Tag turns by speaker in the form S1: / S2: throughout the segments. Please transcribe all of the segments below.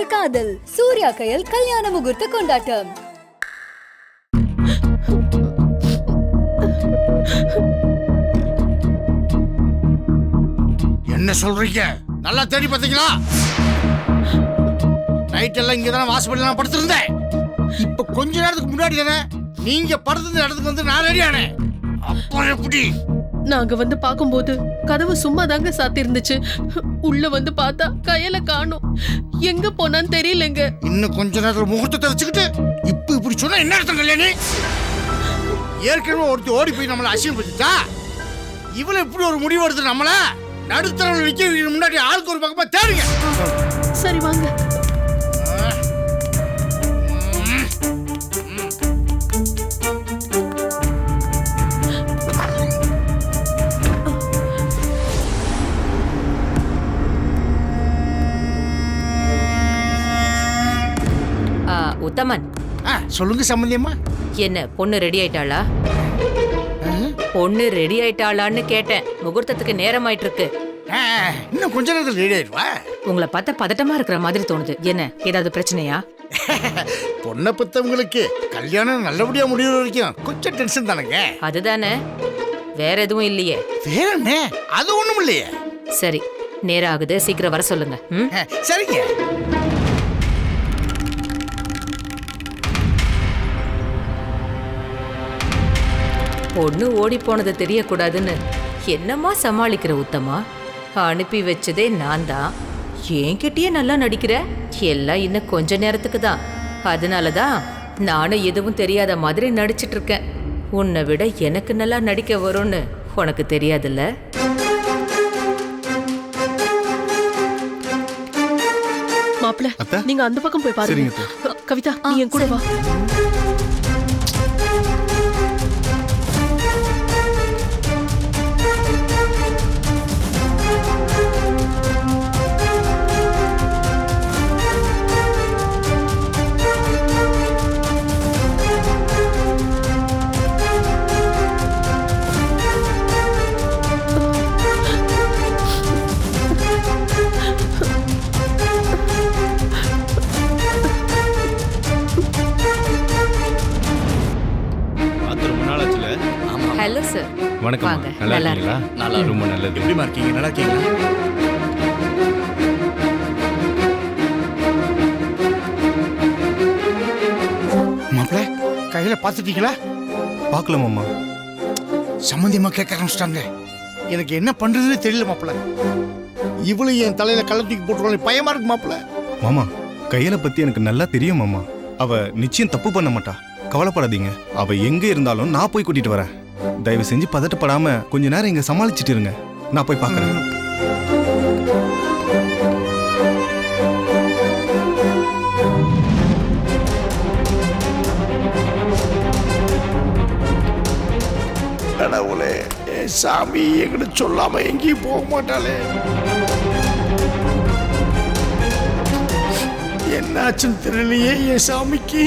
S1: ஒரு காதல் சூர்யா கையல் கல்யாண முகூர்த்த கொண்டாட்டம்.
S2: என்ன சொல்றீங்க? நல்லா தேடி பார்த்தீங்களா? நைட் எல்லாம் இங்கதான் வாசப்படிலாம் படுத்திருந்தேன். இப்ப கொஞ்ச நேரத்துக்கு முன்னாடி தானே நீங்க படுத்திருந்த இடத்துக்கு வந்து நான் ரெடியானே. அப்புறம் எப்படி?
S3: நாங்க வந்து பாக்கும்போது கதவு சும்மா தாங்க சாத்தி இருந்துச்சு. உள்ள வந்து பார்த்தா கையில காணோம். எங்க போனான்னு தெரியலங்க.
S2: இன்னும் கொஞ்ச நேரத்துல முகூர்த்தத்தை வச்சுக்கிட்டு இப்ப இப்படி சொன்னா என்ன அர்த்தம் கல்யாணி? ஏற்கனவே ஒருத்தி ஓடி போய் நம்மளை அசிங்கப்படுத்திட்டா. இவளை இப்படி ஒரு முடிவு எடுத்து நம்மள நடுத்தரவில் நிக்க முன்னாடி ஆளுக்கு ஒரு பக்கமா தேடுங்க.
S3: சரி வாங்க.
S4: உத்தமன்,
S2: சொல்லுங்க சம்பந்தியம்மா.
S4: என்ன பொண்ணு ரெடி ஆயிட்டாளா? பொண்ணு ரெடி ஆயிட்டாளான்னு கேட்டேன். முகூர்த்தத்துக்கு நேரம் ஆயிட்டு இருக்கு.
S2: இன்னும் கொஞ்ச நேரத்தில் ரெடி ஆயிடுவா.
S4: உங்களை பார்த்தா பதட்டமா இருக்கிற மாதிரி தோணுது. என்ன ஏதாவது பிரச்சனையா?
S2: பொண்ணை பத்தவங்களுக்கு கல்யாணம் நல்லபடியா முடிவு வரைக்கும் கொஞ்சம் டென்ஷன் தானங்க.
S4: அதுதானே, வேற எதுவும் இல்லையே?
S2: வேற என்ன? அது ஒண்ணும் இல்லையே.
S4: சரி, நேரம் ஆகுது, சீக்கிரம் வர சொல்லுங்க.
S2: சரிங்க.
S4: பொண்ணு ஓடி போனது தெரியக்கூடாதுன்னு என்னமா சமாளிக்கிற உத்தமா? அனுப்பி வச்சதே நான் தான். என்கிட்டயே நல்லா நடிக்கிற. எல்லாம் இன்னும் கொஞ்ச நேரத்துக்கு தான். அதனாலதான் நானும் எதுவும் தெரியாத மாதிரி நடிச்சிட்டு இருக்கேன். உன்னை விட எனக்கு நல்லா நடிக்க வரும்னு உனக்கு தெரியாதுல்ல?
S3: மாப்பிள்ள, நீங்க அந்த பக்கம் போய் பாருங்க. கவிதா, நீ என் கூட வா.
S4: Hello sir.
S5: வணக்கம். நல்லா இருக்கீங்களா? நல்லா, ரொம்ப நல்லது.
S2: எப்படிமா இருக்கீங்க? நல்லா இருக்கீங்களா? மாப்பிள்ள, கையில பாத்துட்டீங்களா?
S5: பார்க்கல மாமா.
S2: சம்பந்தியமா கேட்க ஆரம்பிச்சிட்டாங்க. எனக்கு என்ன பண்றதுன்னு தெரியல மாப்பிள்ள. இவளு என் தலையில கள்ள தூக்கி போட்டுருவாங்க. பயமா இருக்கு மாப்பிள்ள.
S5: மாமா, கையில பத்தி எனக்கு நல்லா தெரியும் மாமா. அவ நிச்சயம் தப்பு பண்ண மாட்டா. கவலைப்படாதீங்க. அவ எங்க இருந்தாலும் நான் போய் கூட்டிட்டு வரேன். தயவு செஞ்சு பதட்டப்படாம கொஞ்ச நேரம் இங்க சமாளிச்சுட்டு இருங்க. நான் போய் பார்க்கறேன்.
S2: கடவுளே, சாமி எங்கிட்ட சொல்லாம எங்கேயும் போக மாட்டாளே. என்னாச்சுன்னு தெரியலையே என் சாமிக்கு.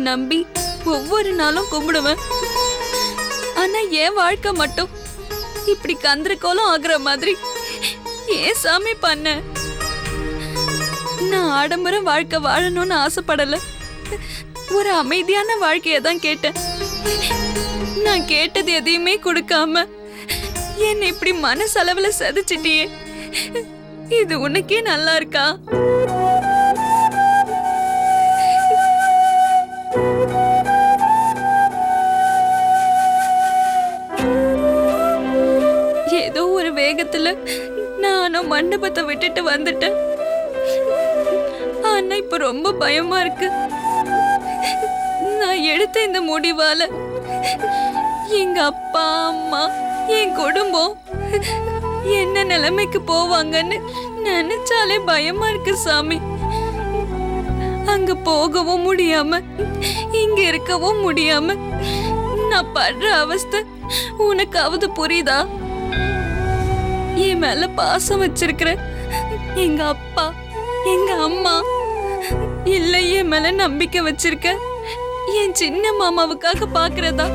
S6: நம்பி ஒவ்வொரு நாளும் கும்பிடுவேன். ஆனா என் வாழ்க்கை மட்டும் இப்படி கந்திரக்கோலம் ஆகுற மாதிரி ஏன் சாமி பண்ண? நான் ஆடம்பர வாழ்க்கை வாழணும்னு ஆசைப்படல. ஒரு அமைதியான வாழ்க்கையை தான் கேட்டேன். நான் கேட்டது எதையுமே கொடுக்காம என்ன இப்படி மனசளவுல சதிச்சிட்டியே. இது உனக்கே நல்லா இருக்கா? வந்துட்டேன். ஆனா இப்ப ரொம்ப பயமா இருக்கு. நான் எடுத்த இந்த முடிவால எங்க அப்பா அம்மா என் குடும்பம் என்ன நிலைமைக்கு போவாங்கன்னு நினைச்சாலே பயமா இருக்கு சாமி. அங்க போகவும் முடியாம இங்க இருக்கவும் முடியாம நான் படுற அவஸ்தை உனக்காவது புரியுதா? என் மேல பாசம் வச்சிருக்கிற எங்க அப்பா எங்க அம்மா இல்ல என் மேல நம்பிக்கை வச்சிருக்க என் சின்ன மாமாவுக்காக பாக்குறதா?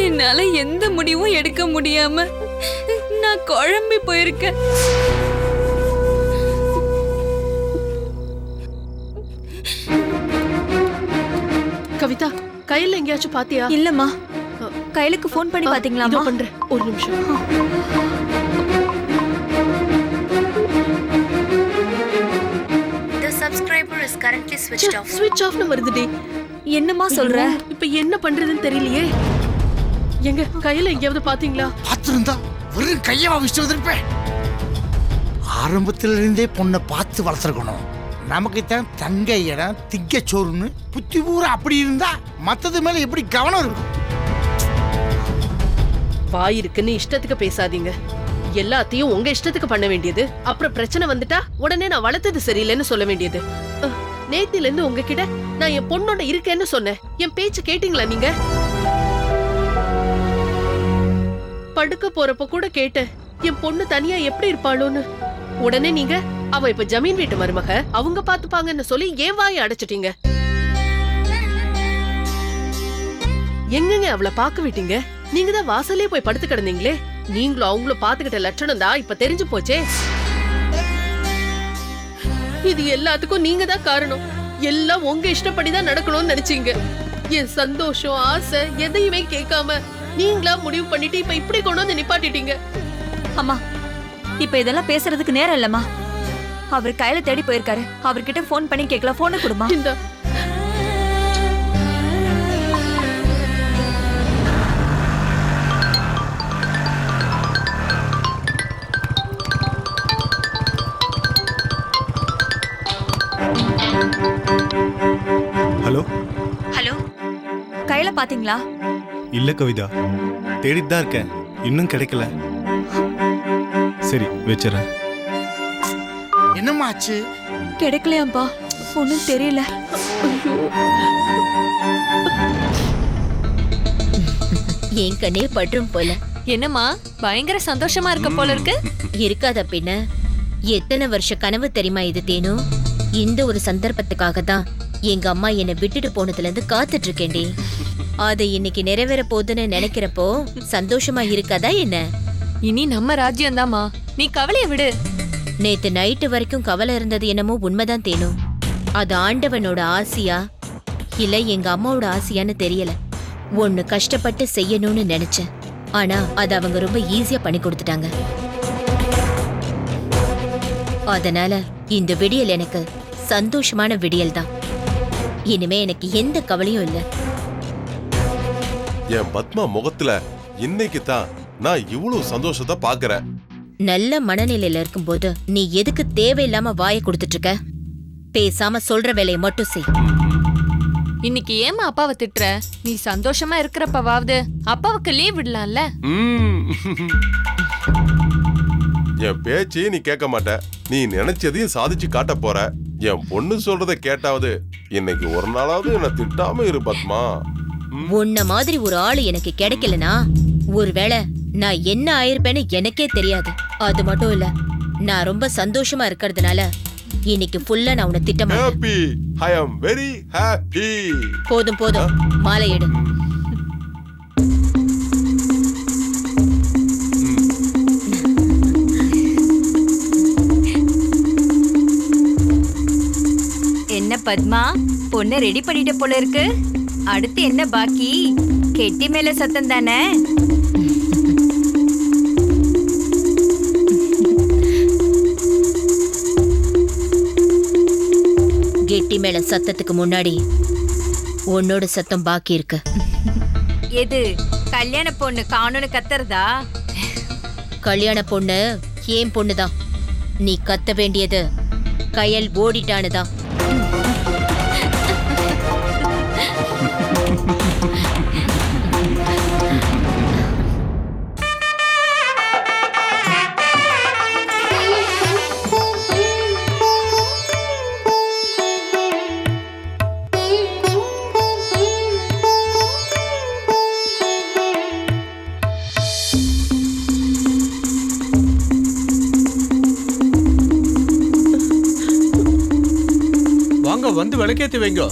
S6: என்னால எந்த முடிவும் எடுக்க முடியாம நான் குழம்பி போயிருக்கேன்.
S3: கவிதா, கையில எங்கேயாச்சும் பாத்தியா?
S6: இல்லம்மா, கையிலுக்கு ஃபோன் பண்ணி பாத்தீங்களா?
S3: இதோ பண்றேன், ஒரு நிமிஷம். ஸ்விட்ச் ஆஃப்னு வருதுடி.
S6: என்னம்மா சொல்ற?
S3: இப்ப என்ன பண்றதுன்னு தெரியலையே. எங்க கையில எங்கேயாவது பாத்தீங்களா?
S2: பார்த்திருந்தா வெறும் கையவா விட்டு வந்திருப்பேன். ஆரம்பத்துல இருந்தே பொண்ணை பார்த்து வளர்த்துருக்கணும். நமக்கு தான் தங்க இடம் திக்க சோறுன்னு புத்தி பூரா அப்படி இருந்தா மத்தது மேல எப்படி கவனம் இருக்கும்?
S3: வாய் இருக்குன்னு இஷ்டத்துக்கு பேசாதீங்க. எல்லாத்தையும் உங்க இஷ்டத்துக்கு பண்ண வேண்டியது, அப்புறம் பிரச்சனை வந்துட்டா உடனே நான் வளர்த்தது சரியில்லைன்னு சொல்ல வேண்டியது. நேத்தில இருந்து உங்ககிட்ட நான் என் பொண்ணோட இருக்கேன்னு சொன்னேன். என் பேச்சு கேட்டீங்களா நீங்க? படுக்க போறப்ப கூட கேட்டேன், என் பொண்ணு தனியா எப்படி இருப்பாளோன்னு. உடனே நீங்க அவ இப்ப ஜமீன் வீட்டு மருமக, அவங்க பாத்துப்பாங்கன்னு சொல்லி ஏன் வாயை அடைச்சிட்டீங்க. எங்கங்க அவளை பாக்க விட்டீங்க? நீங்க தான் வாசலே போய் படுத்து கிடந்தீங்களே. நீங்களும் அவங்களும் பாத்துக்கிட்ட லட்சணம் தான் இப்ப தெரிஞ்சு போச்சே. இது எல்லாத்துக்கும் நீங்க தான் காரணம். எல்லாம் உங்க இஷ்டப்படிதான் நடக்கணும்னு நினைச்சீங்க. என் சந்தோஷம் ஆசை எதையுமே கேட்காம நீங்களா முடிவு பண்ணிட்டு இப்ப இப்படி கொண்டு வந்து நிப்பாட்டிட்டீங்க.
S6: அம்மா, இப்ப இதெல்லாம் பேசுறதுக்கு நேரம் இல்லம்மா. அவர் கையில தேடி போயிருக்காரு. அவர்கிட்ட போன் பண்ணி கேட்கலாம். போனை கொடுமா.
S3: இந்த
S5: ஹலோ
S6: ஹலோ, கையில பாத்தீங்களா?
S5: இல்ல கவிதா, தேடிட்டு தான் இருக்கேன், இன்னும் கிடைக்கல. சரி வச்சிடறேன்.
S2: என்னம்மா ஆச்சு?
S6: கிடைக்கலையாம்பா, ஒன்னும் தெரியல.
S7: என் கண்ணே பற்றும் போல.
S6: என்னம்மா, பயங்கர சந்தோஷமா இருக்க போல இருக்கு.
S7: இருக்காத பின்ன. எத்தனை வருஷ கனவு தெரியுமா இது தேனு? இந்த ஒரு சந்தர்ப்பத்துக்காக தான் எங்க அம்மா என்னை விட்டுட்டு போனதுல இருந்து காத்துட்டு இருக்கேன்டி. அது இன்னைக்கு நிறைவேற போகுதுன்னு நினைக்கிறப்போ சந்தோஷமா இருக்காதா என்ன?
S6: இனி நம்ம ராஜ்யம் தாமா, நீ கவலைய விடு.
S7: நேத்து நைட்டு வரைக்கும் கவலை இருந்தது என்னமோ உண்மைதான் தேனு. அது ஆண்டவனோட ஆசையா இல்ல எங்க அம்மாவோட ஆசையான்னு தெரியல. ஒன்னு கஷ்டப்பட்டு செய்யணும்னு நினைச்சேன், ஆனா அது அவங்க ரொம்ப ஈஸியா பண்ணி கொடுத்துட்டாங்க. அதனால இந்த விடியல் எனக்கு சந்தோஷமான விடியல் தான். இனிமே எனக்கு எந்த கவலையும் இல்ல.
S8: என் பத்மா முகத்துல இன்னைக்கு தான் நான் இவ்வளவு சந்தோஷத்தை பாக்குறேன்.
S7: நல்ல மனநிலையில இருக்கும்போது நீ எதுக்கு தேவையில்லாம வாயை கொடுத்துட்டு இருக்க? பேசாம சொல்ற வேலையை மட்டும் செய்.
S6: இன்னைக்கு ஏமா அப்பாவை திட்டுற? நீ சந்தோஷமா இருக்கிறப்பவாவது அப்பாவுக்கு லீவ் விடலாம்ல.
S8: என் பேச்சு நீ கேட்க மாட்ட. நீ நினைச்சதையும் சாதிச்சு காட்ட போற. என் பொண்ணு சொல்றத கேட்டாவது இன்னைக்கு ஒரு நாளாவது என்ன திட்டாம இரு பத்மா.
S7: உன்ன மாதிரி ஒரு ஆளு எனக்கு கிடைக்கலனா ஒருவேளை நான் என்ன ஆயிருப்பேன்னு எனக்கே தெரியாது. அது மட்டும் இல்ல, நான் ரொம்ப சந்தோஷமா இருக்கிறதுனால இன்னைக்கு ஃபுல்லா நான் உன்னை திட்ட மாட்டேன்.
S8: Happy, I am very happy.
S7: போதும் போதும், மாலை எடு.
S6: என்ன பத்மா, பொண்ணு ரெடி பண்ணிட்ட போல இருக்கு. அடுத்து என்ன பாக்கி? கெட்டி மேல சத்தம் தானே?
S7: கெட்டி மேல சத்தத்துக்கு முன்னாடி உன்னோட சத்தம் பாக்கி இருக்கு.
S6: எது? கல்யாண பொண்ணு காணுன்னு கத்துறதா?
S7: கல்யாண பொண்ணு ஏன் பொண்ணுதான். நீ கத்த வேண்டியது கயல் ஓடிட்டானுதான்.
S9: வாங்க வந்து விளக்கேத்தி வைங்க.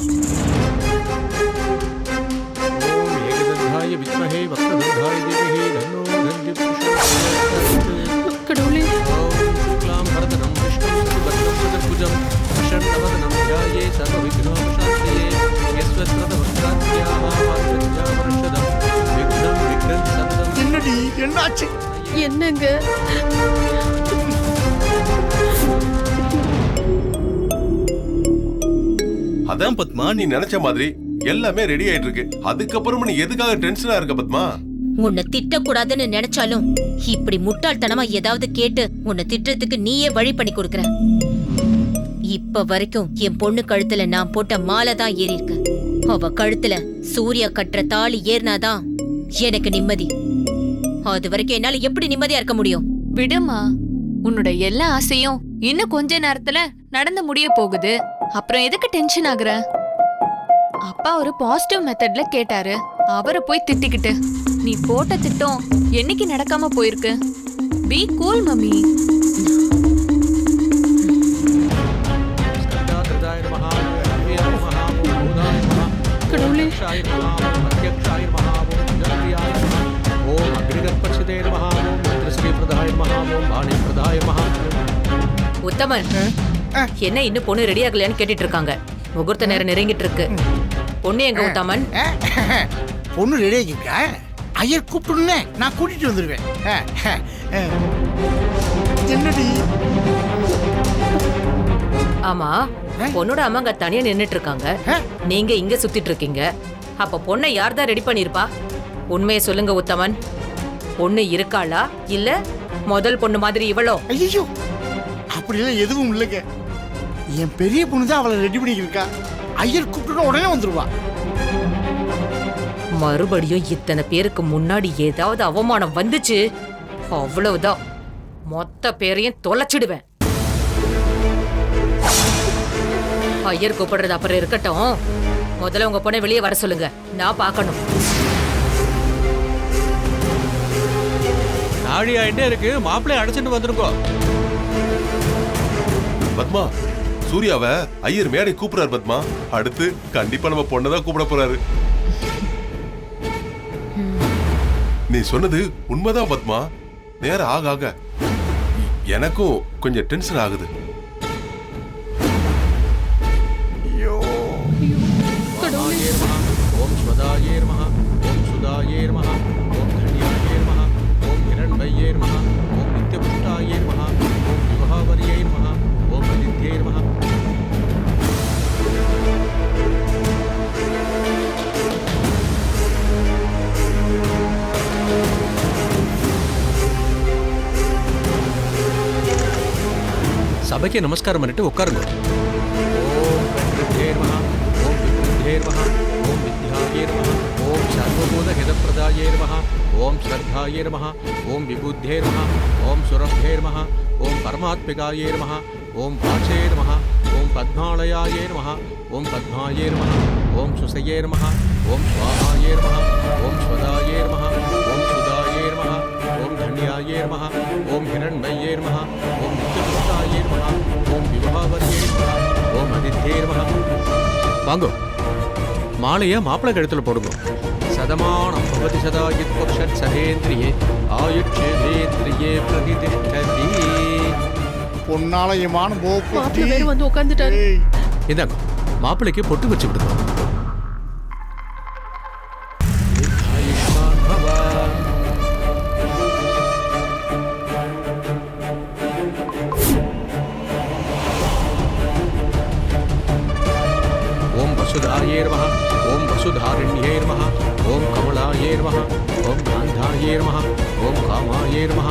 S2: என்னடி என்னாச்சு?
S3: என்னங்க
S8: அதான் பத்மா, நீ நினைச்ச மாதிரி எல்லாமே ரெடி ஆயிட்டு இருக்கு. அதுக்கப்புறமா நீ எதுக்காக டென்ஷனா இருக்க பத்மா?
S7: உன்னை திட்டக்கூடாதுன்னு நினைச்சாலும் இப்படி முட்டாள்தனமா ஏதாவது கேட்டு உன்னை திட்டத்துக்கு நீயே வழி பண்ணி கொடுக்கற. இப்ப வரைக்கும் என் பொண்ணு கழுத்துல நான் போட்ட மாலை தான் ஏறி இருக்கு. அவ கழுத்துல சூர்யா கட்டுற தாலி ஏறினாதான் எனக்கு நிம்மதி. அது வரைக்கும் என்னால எப்படி நிம்மதியா இருக்க முடியும்?
S6: விடுமா, உன்னோட எல்லா ஆசையும் இன்னும் கொஞ்ச நேரத்துல நடந்து முடிய போகுது. அப்புறம் எதுக்கு டென்ஷன் ஆகுற? அப்பா ஒரு பாசிட்டிவ் மெத்தட்ல கேட்டாரு, அவரை போய் திட்டிக்கிட்டு நீ போட்ட திட்டம் என்னைக்கு நடக்காம போயிருக்கு? Be cool mummy.
S4: உத்தமன், என்ன இன்னும் பொண்ணு ரெடி ஆகலையான்னு கேட்டுட்டு இருக்காங்க. முகூர்த்த நேரம் நெருங்கிட்டு இருக்கு. பொண்ணு எங்க உத்தமன்?
S2: பொண்ணு ரெடி ஆகிருக்கா? ஐயர் கூப்பிட்டுன்னு நான் கூட்டிட்டு வந்துருவேன். என்னடி?
S4: ஆமா, பொண்ணோட அம்மா அங்க தனியா நின்னுட்டு இருக்காங்க, நீங்க இங்க சுத்திட்டு இருக்கீங்க. அப்ப பொண்ணை யார் தான் ரெடி பண்ணிருப்பா? உண்மையை சொல்லுங்க உத்தமன். பொண்ணு இருக்காளா இல்ல முதல் பொண்ணு மாதிரி இவளோ?
S2: ஐயோ, அப்படிலாம் எதுவும் இல்லைங்க. என் பெரிய பொண்ணு தான் அவளை ரெடி பண்ணிருக்கா. ஐயர் கூப்பிட்டு உடனே வந்துருவா.
S4: மறுபடியும் இத்தனை பேருக்கு முன்னாடி ஏதாவது அவமானம் வந்துச்சு, அவ்வளவுதான், மொத்த பேரையும் தொலைச்சிடுவேன். ஐயர் கூப்பிடுறது அப்புறம் இருக்கட்டும், முதல்ல உங்க பொண்ணை வெளியே வர சொல்லுங்க, நான் பார்க்கணும்.
S9: நாழி ஆயிட்டே இருக்கு, மாப்பிள்ளை அடைச்சிட்டு வந்துருக்கோ.
S8: பத்மா, சூர்யாவை ஐயர் மேடை கூப்பிடுறாரு பத்மா. அடுத்து கண்டிப்பா நம்ம பொண்ணதான் கூப்பிட போறாரு. நீ சொன்னது உண்மைதான் பத்மா. நேரம் ஆக ஆக எனக்கும் கொஞ்சம் டென்ஷன் ஆகுது.
S9: ஓம் ஸ்வதாயே நமஹ, ஓம் சுதாயே நமஹ, ஓம் தன்யாயே நமஹ, ஓம் ஹிரண்மயே நமஹ, ஓம் நித்யபுஷ்டாயே நமஹ, ஓம் விவஹாவரியே நமஹ, ஓம் அதித்யே நமஹ. சபைக்கு நமஸ்காரம் பண்ணிட்டு உட்காருங்க. ஓம் பிரகிருத்தே நமஹ, ஓம் விபுத்தே நமஹ, ஓம் வித்யாயே நமஹ, ஓம் சர்வபூத ஹிதப்பிரதாயே நமஹ, ஓம் ஸ்ரத்தாயே நமஹ, ஓம் விபுத்தே நமஹ, ஓம் சுரப்தே நமஹ, ஓம் பரமாத்மிகாயே நமஹ, ஓம் வாச்சே நமஹ, ஓம் பத்மாலயாயே நமஹ, ஓம் பத்மாயே நமஹ, ஓம் சுசயே நமஹ, ஓம் ஸ்வாஹாயே நமஹ, ஓம் ஸ்வதாயே நமஹ, ஓம் சுதாயே நமஹ, ஓம் தன்யாயே நமஹ, ஓம் ஹிரண்மயே நமஹ, ஓம் நித்யபுஷ்டாயே நமஹ, ஓம் விவஹாவரியே நமஹ, ஓம் அதித்யே நமஹ. வாங்கோ, மாலைய மாப்பிள்ளை கழுத்துல போடுங்க. சதமானம் பவதி சதாயித் பக்ஷத் சதேந்திரியே ஆயுட்சேவேந்திரியே பிரதிதிஷ்டதி.
S2: பொன்னால எமான
S3: மாப்பிள்ளை வேற வந்து உட்காந்துட்டாரு.
S9: இந்தாங்க, மாப்பிள்ளைக்கு பொட்டு வச்சு விடுங்க. ஆயுஷ்மான் பவா. ஓம் வசுதாயே நமஹ, ஓம் வசுதாரண்யே நமஹ, ஓம் கமலாயே நமஹ, ஓம் காந்தாயே நமஹ, ஓம் காமாயே நமஹ.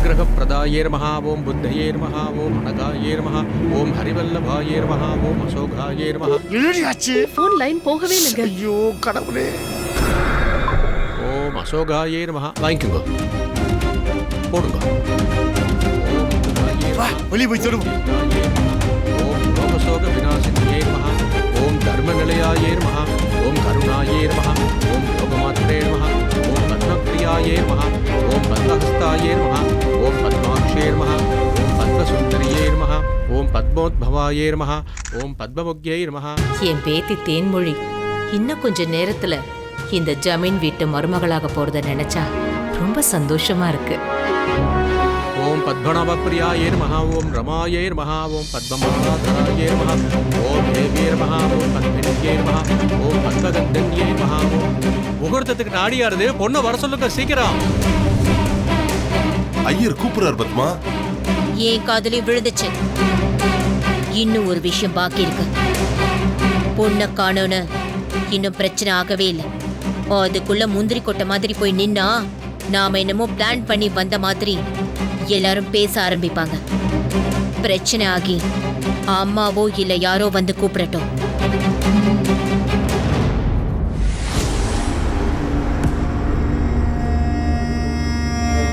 S9: अनुग्रहप्रदाये नमः ओम बुद्धये नमः ओम अनगाये नमः ओम हरिवल्लभाये नमः ओम अशोकाये नमः
S2: என்னடி ஆச்சு?
S3: போன் லைன் போகவே இல்லைங்க.
S2: ஐயோ கடவுளே.
S9: ஓம் அசோகாயே நமஹ. வாங்கிக்கோங்க, போடுங்க.
S2: வா வெளியே போய் தொடுவோம்.
S9: ஓம் ரோகசோக விநாசினியே நமஹ. ஓம் தர்மநிலையாயே நமஹ. ஓம் கருணாயே நமஹ. ஓம் யோகமாத்ரே நமஹ. ஓம் பத்மப்ரியாயே நமஹ. ஓம் பத்மஹஸ்தாயே நமஹ. ஓம் பத்மாக்ஷே நமஹ. ஓம் பத்மசுந்தரியே நமஹ. ஓம் பத்மோத்பவாயே நமஹ. ஓம் பத்மமுக்யை நமஹ.
S4: என் பேத்தி தேன்மொழி இன்னும் கொஞ்ச நேரத்துல இந்த ஜமீன் வீட்டு மருமகளாக போறத நினைச்சா ரொம்ப சந்தோஷமா இருக்கு.
S9: ஓம் பத்மநாபப்பிரியாயே நமஹ. ஓம் ரமாயே நமஹ. ஓம் பத்மமாலாதராயே நமஹ. ஓம் தேவியே நமஹ. ஓம் பத்மினியே நமஹ. ஓம் பத்மகந்தன்யே நமஹ. முகூர்த்தத்துக்கு நாடியாருது, பொண்ணை வர சொல்லுங்க சீக்கிரம்.
S8: ஐயர் கூப்பிடுறார் பத்மா.
S7: ஏன் காதலி விழுந்துச்சு. இன்னும் ஒரு விஷயம் பாக்கி இருக்கு. பொண்ணை காணோன்னு இன்னும் பிரச்சனை ஆகவே இல்லை. அதுக்குள்ள முந்திரி கொட்டை மாதிரி போய் நின்னா நாம என்னமோ பிளான் பண்ணி வந்த மாதிரி எல்லாரும் பேச ஆரம்பிப்பாங்க. பிரச்சனை ஆகி அம்மாவோ இல்ல யாரோ வந்து கூப்பிடட்டும்.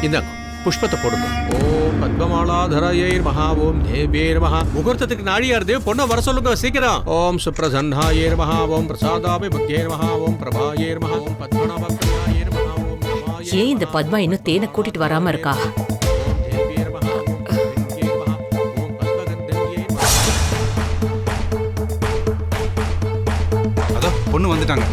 S9: இந்தாங்க புஷ்பத்தை போடுங்க. ஓம் பத்மமாலாதராயே நமஹ. ஓம் தேவியே நமஹ. முகூர்த்தத்துக்கு நாடியாருது, பொண்ணை வர சொல்லுங்க சீக்கிரம். ஓம் சுப்ரசன்னாயே நமஹ. ஓம் பிரசாதாபிமுக்யே நமஹ. ஓம் பிரபாயே நமஹ. ஓம் பத்மநாபப்பிரியாயே நமஹ. ஓம் ரமாயே
S4: ஏன் இந்த பத்மா இன்னும் தேனை கூட்டிட்டு வராம இருக்கா?
S9: ஓம் தேவியே நமஹ. ஓம் பத்மினியே நமஹ. ஓம் பத்மகந்தன்யே நமஹ.
S5: அதான் பொண்ணு வந்துட்டாங்க.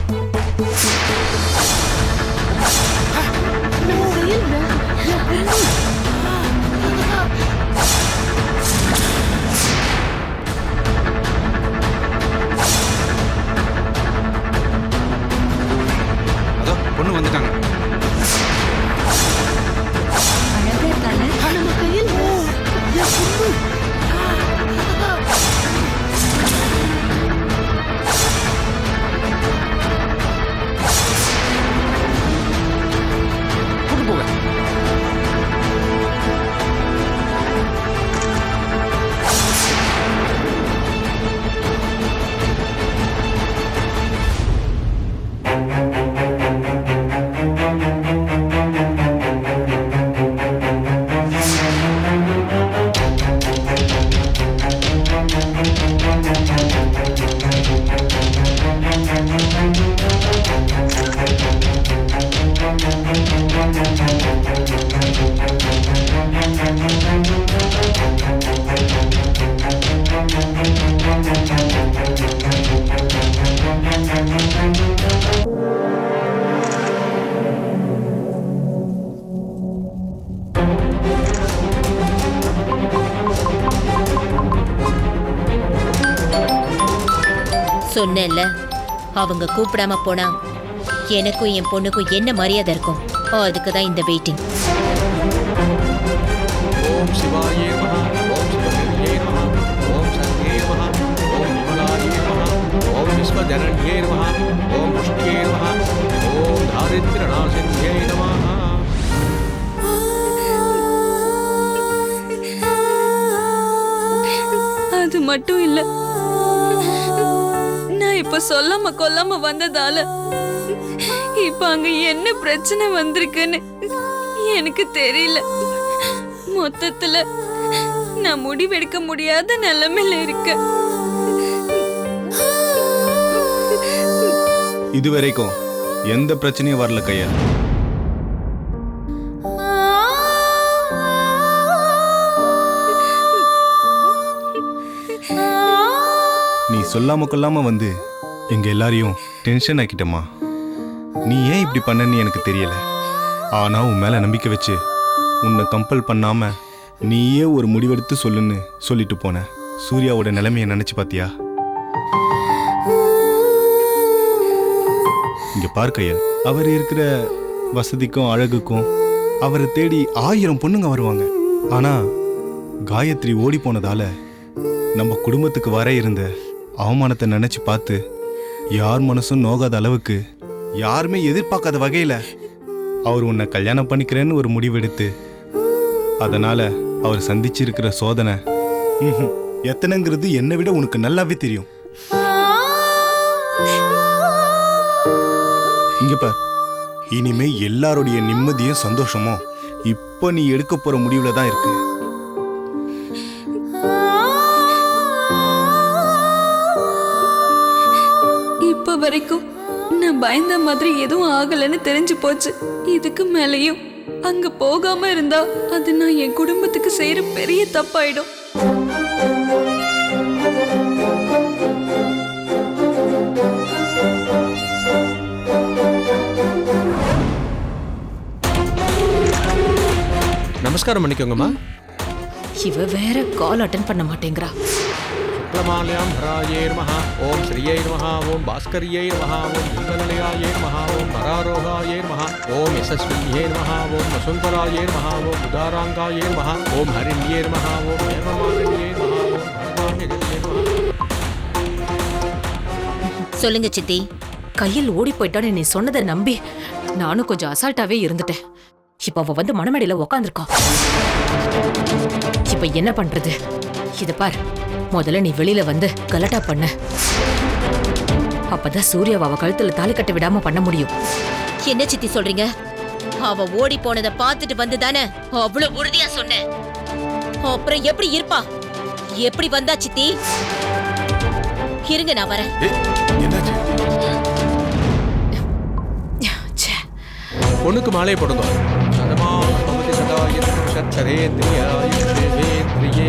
S5: அதான் பொண்ணு வந்துட்டாங்க.
S3: நம்ம கையில்
S5: கூட்டு போங்க.
S7: சொன்னேன்ல, அவங்க கூப்பிடாம போனா எனக்கும் என் பொண்ணுக்கும் என்ன மரியாதை இருக்கும். அதுக்கு தான் இந்த வெயிட்டிங்.
S9: ஓம் சிவாயே நமஹ. ஓம் சிவகரியே நமஹ. ஓம் சத்யே நமஹ. ஓம் விமலாயே நமஹ. ஓம் விஸ்வஜனன்யே நமஹ. ஓம் புஷ்டியே நமஹ. ஓம் தாரித்ர்யநாசின்யே நமஹ.
S6: அது மட்டும் இல்ல, நான் இப்ப சொல்லாம கொல்லாம வந்ததால இப்ப அங்க என்ன பிரச்சனை வந்திருக்குன்னு எனக்கு தெரியல. மொத்தத்துல நான் முடிவெடுக்க முடியாத நிலைமையில இருக்கேன்.
S5: இதுவரைக்கும் எந்த பிரச்சனையும் வரல கையா. நீ சொல்லாம கொல்லாம வந்து எங்க எல்லாரையும் டென்ஷன் ஆக்கிட்டமா. நீ ஏன் இப்படி பண்ணன்னு எனக்கு தெரியல. ஆனா உன் மேல நம்பிக்கை வச்சு உன்னை கம்பல் பண்ணாம நீயே ஒரு முடிவெடுத்து சொல்லுன்னு சொல்லிட்டு போன. சூர்யாவோட நிலைமையை நினைச்சு பாத்தியா? இங்க பார் கையல், அவர் இருக்கிற வசதிக்கும் அழகுக்கும் அவரை தேடி 1000 பொண்ணுங்க வருவாங்க. ஆனா காயத்ரி ஓடி போனதால நம்ம குடும்பத்துக்கு வர இருந்த அவமானத்தை நினைச்சு பார்த்து யார் மனசும் நோகாத அளவுக்கு யாருமே எதிர்பார்க்காத வகையில அவர் உன்னை கல்யாணம் பண்ணிக்கிறேன்னு ஒரு முடிவெடுத்து அதனால அவர் சந்திச்சிருக்கிற சோதனை எத்தனைங்கிறது என்னை விட உனக்கு நல்லாவே தெரியும். இங்க பார், இனிமே எல்லாருடைய நிம்மதியும் சந்தோஷமும் இப்போ நீ எடுக்க போற முடிவுல தான் இருக்கு.
S6: இப்ப வரைக்கும் நான் பயந்த மாதிரி எதுவும் ஆகலைன்னு தெரிஞ்சு போச்சு. இதுக்கு மேலேயும் அங்க போகாம இருந்தா அது நான் என் குடும்பத்துக்கு செய்யற பெரிய தப்பாயிடும்.
S9: நமஸ்காரம் பண்ணிக்கோங்கம்மா.
S4: இவ வேற கால் அட்டன் பண்ண மாட்டேங்கிறா.
S9: சுக்லமால்யாம் ஹராயே நமஹ, ஓம் ஸ்ரீயே நமஹ, ஓம் பாஸ்கரியே நமஹ, ஓம் மங்களநிலையாயே நமஹ, ஓம் நராரோகாயே நமஹ, ஓம் யசஸ்வின்யே நமஹ, ஓம் வசுந்தராயே நமஹ, ஓம் உதாராங்காயே நமஹ, ஓம் ஹரிண்யே நமஹ, ஓம் ஏவமாலின்யே நமஹ, ஓம் ஹரிவாமியே நமஹ.
S7: சொல்லுங்க சித்தி.
S4: கையில் ஓடி போயிட்டான்னு நீ சொன்னதை நம்பி நானும் கொஞ்சம் அசால்ட்டாவே இருந்துட்டேன். இப்ப அவ வந்து மணமேடையில உக்காந்துருக்கா. இப்ப என்ன பண்றது? இத பார், முதல்ல நீ வெளியில வந்து கலட்டா பண்ண. அப்பதான் சூர்யாவை அவ கழுத்துல தாலி கட்ட விடாம பண்ண முடியும்.
S7: என்ன சித்தி சொல்றீங்க? அவ ஓடி போனதை பார்த்துட்டு வந்து தானே அவ்வளவு உறுதியா சொன்னேன். அப்புறம் எப்படி இருப்பா? எப்படி வந்தா சித்தி? இருங்க, நான் வரேன்.
S4: ச்சே.
S9: பொண்ணுக்கு மாலையை போடுங்க. சதமா பவதி சதா யத்ர சரேந்திரியாய தேவேந்திரியே